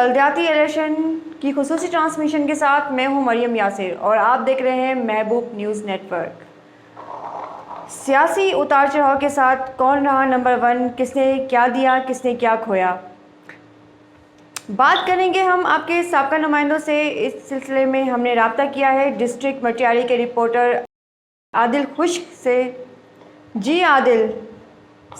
बलदियाती election की खुसूसी transmission के साथ मैं हूं मरियम यासिर और आप देख रहे हैं महबूब न्यूज़ नेटवर्क। सियासी उतार चढ़ाव के साथ कौन रहा नंबर 1, किसने क्या दिया, किसने क्या खोया, बात करेंगे हम आपके साबका नुमाइंदों से। इस सिलसिले में हमने रब्ता किया है डिस्ट्रिक्ट मटियारी के रिपोर्टर आदिल खुश्क से। जी आदिल,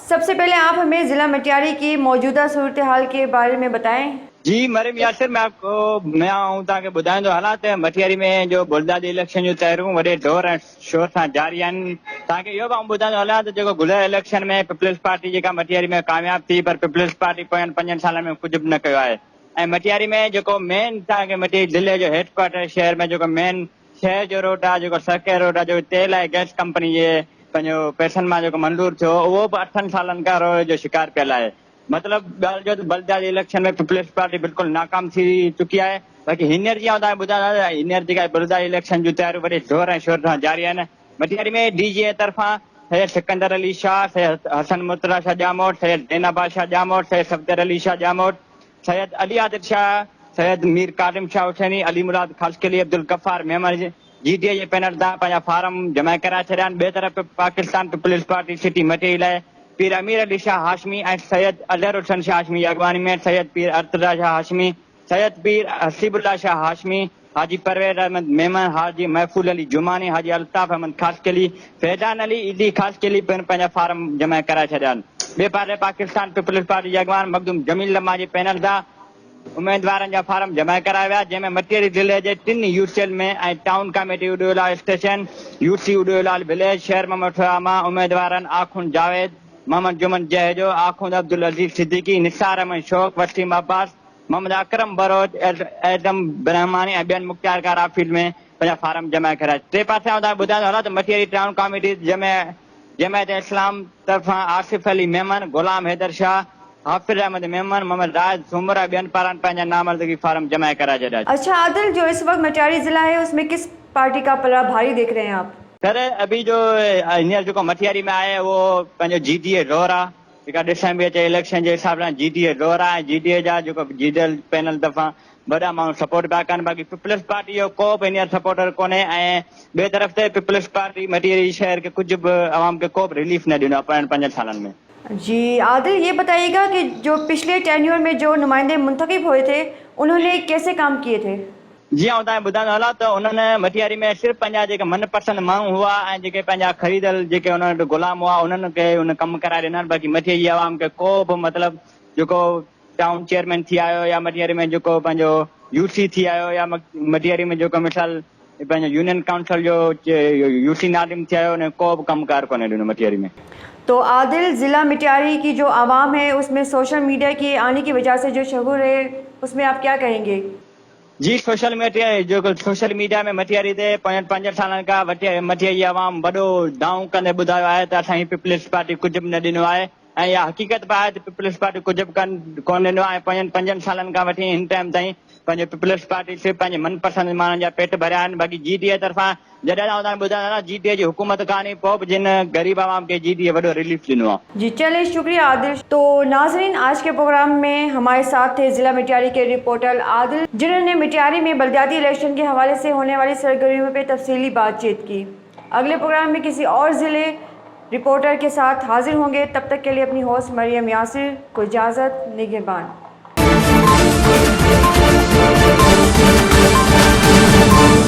सबसे पहले आप हमें ज़िला मटियारी की मौजूदा सूरत हाल के बारे में बताएं। जी मरियम यासिर, मैं आऊं तव्हांखे ॿुधाइण जो हालात मटियारी में जो बुलदादी इलेक्शन जो तैयारियूं वॾे ज़ोर ऐं शोर सां जारी आहिनि। तव्हांखे इहो बि आऊं ॿुधाइण जो हालात जेको गुज़िरियल इलेक्शन में पीपल्स पार्टी जेका मटियारी में कामयाब थी, पर पीपल्स पार्टी पोयनि 5 सालनि में कुझु बि न कयो आहे। ऐं मटियारी में जेको मेन तव्हांखे मटियारी ज़िले जो हेडक्वार्टर शहर में जेको मेन शहर जो रोड आहे, जेको सर्किल रोड आहे, जेको तेल ऐं गैस कंपनी जे पंहिंजो पैसनि मां जेको मंज़ूर थियो, उहो बि 8 सालनि खां रोड जो शिकार पियल आहे। मतलब ॻाल्हि जो बलदियाती इलेक्शन में पीपल्स पार्टी बिल्कुल नाकाम थी चुकी है। बाक़ी हींअर जी तव्हांखे ॿुधायां, हींअर जेका बलदियाती इलेक्शन जूं तैयारियूं वॾे ज़ोर ऐं शोर सां जारी आहिनि। मटियारी में डीजे तरफ़ां सैयद सिकंदर अली शाह, सैयद हसन मुतरा शाह जामोट, सैयद ज़ैनबा शाह जामोट, सैयद सफदर अली शाह जामोट, सैयद अली आदिल शाह, सैयद मीर कासिम शाह हुसैनी, अली मुराद खासकली, अब्दुल गफ्फार मेमन जीटीए जे पैनल तां पंहिंजा फार्म जमा कराए छॾिया आहिनि। ॿिए तरफ़ पाकिस्तान पीपल्स पार्टी सिटी मटियारी लाइ पीर अमीर अली शाह हाशमी ऐं सैयद अजहर हुसैन शाह हाशमी जी अॻवानी में सैयद पीर अर्तजा शाह हाशमी, सैयद पीर हसीबुल्ला शाह हाशमी, हाजी परवेज़ अहमद मेमन, हाजी महफूल अली जुमानी, हाजी अल्ताफ़ अहमद खासकली, फैजान अली ईदी खासकली पिणु पंहिंजा फार्म जमा कराए छॾिया आहिनि। ॿिए पासे पाकिस्तान पीपल्स पार्टी जे अॻवान मखदूम जमील लम्मा जे पैनल तां उम्मीदवारनि जा फार्म जमा कराया विया, जंहिंमें मटियारी ज़िले जे 3 यूसीएल में ऐं town committee Uderolal station, UC Uderolal village, शहर मोहम्मद मां उम्मीदवारनि आखुन जावेद, मोहम्मद जुमन जहेजो, आखुंद अब्दुल अजीज सिद्दीकी, निसार अहमद शौक, वसीम अब्बास, मोहम्मद अकरम बरोज, एडम ब्रह्मानी ऐं ॿियनि मुख्तियार कारा फील्ड में पंहिंजा फार्म जमा कराया। टे पासे तव्हां ॿुधाईंदो हलां त मटियारी टाउन कमेटी जमायत इस्लाम तरफ़ां आसिफ अली मेमन, गुलाम हैदर शाह, हाफिज अहमद मेमन, मोहम्मद राज सुमर ऐं ॿियनि पारां पंहिंजा नामज़दगी फार्म जमा कराए छॾिया। अच्छा आदिल, जो इस वक्त मटियारी ज़िला है उसमें किस पार्टी का पलड़ा भारी देख रहे हैं आप? सर अभी जो हींअर जेको मटियारी में आहे उहो पंहिंजो जीटीए ज़ोर आहे। जेका ॾिसण में अचे इलेक्शन जे हिसाब सां जीटीए ज़ोर आहे ऐं जीटीए जा जेको जीडल पैनल तरफ़ां वॾा माण्हू सपोर्ट पिया कनि। बाक़ी पीपल्स पार्टी जो को बि हींअर सपोर्टर कोन्हे ऐं ॿिए तरफ़ ते पीपल्स पार्टी मटियारी शहर खे कुझु बि आवाम खे को बि रिलीफ न ॾिनो आहे पोयनि 5 सालनि में। जी आदिल, ये बताइएगा कि जो पिछले टेन्योर में जो नुमाइंदे मुंतखब हुए थे उन्होंने कैसे काम किए थे? जी आऊं तव्हांखे ॿुधाईंदो हलां त उन्हनि मटियारी में सिर्फ़ु पंहिंजा जेके मनपसंद माण्हू हुआ ऐं जेके पंहिंजा ख़रीदल जेके उन्हनि वटि गुलाम हुआ उन्हनि खे उन कमु कराए ॾिना। बाक़ी मटियारी जी आवाम खे को बि मतिलबु जेको टाउन चेयरमैन थी आयो या मटियारी में जेको पंहिंजो यूसी थी आयो या मटियारी में जेको मिसाल पंहिंजो यूनियन काउंसिल जो यूसी नादिम थी आयो, उन को बि कमुकार कोन्हे ॾिनो मटियारी में। तो आदिल, ज़िला मटियारी की जो आवाम है उसमें सोशल मीडिया के आने की वजह से जो शहूर है उसमें आप क्या कहेंगे? जी सोशल मीडिया में मटियारी ते 5 सालनि खां मटियारी आवाम वॾो दाऊं कंदे ॿुधायो आहे त असांजी पीपल्स पार्टी कुझु बि न ॾिनो आहे ऐं इहा हक़ीक़त बि आहे त पीपल्स पार्टी कुझु बि कोन ॾिनो आहे। 5 सालनि खां वठी हिन टाइम ताईं पंहिंजो पीपल्स पार्टी सिर्फ़ु पंहिंजे मनपसंद माण्हुनि जा पेट भरिया आहिनि। बाक़ी जीटीए तरफ़ां जॾहिं तव्हां ॿुधायो जीटीए जी हुकूमत कान्हे, पोइ बि जिन ग़रीब आवाम खे जीटीए वॾो रिलीफ ॾिनो आहे। जी चलिए, शुक्रिया आदिल। तो नाजरीन, आज के प्रोग्राम में हमारे साथ थे ज़िला मटियारी के रिपोर्टर आदिल, जिन्होंने मटियारी में बलदियाती इलेक्शन के हवाले से होने वाली सरगर्मियों पर तफसीली बातचीत की। अगले प्रोग्राम में किसी और ज़िले रिपोर्टर के साथ हाजिर होंगे। तब तक के लिए अपनी होस्ट मरियम यासिर को इजाज़त, निगहबान।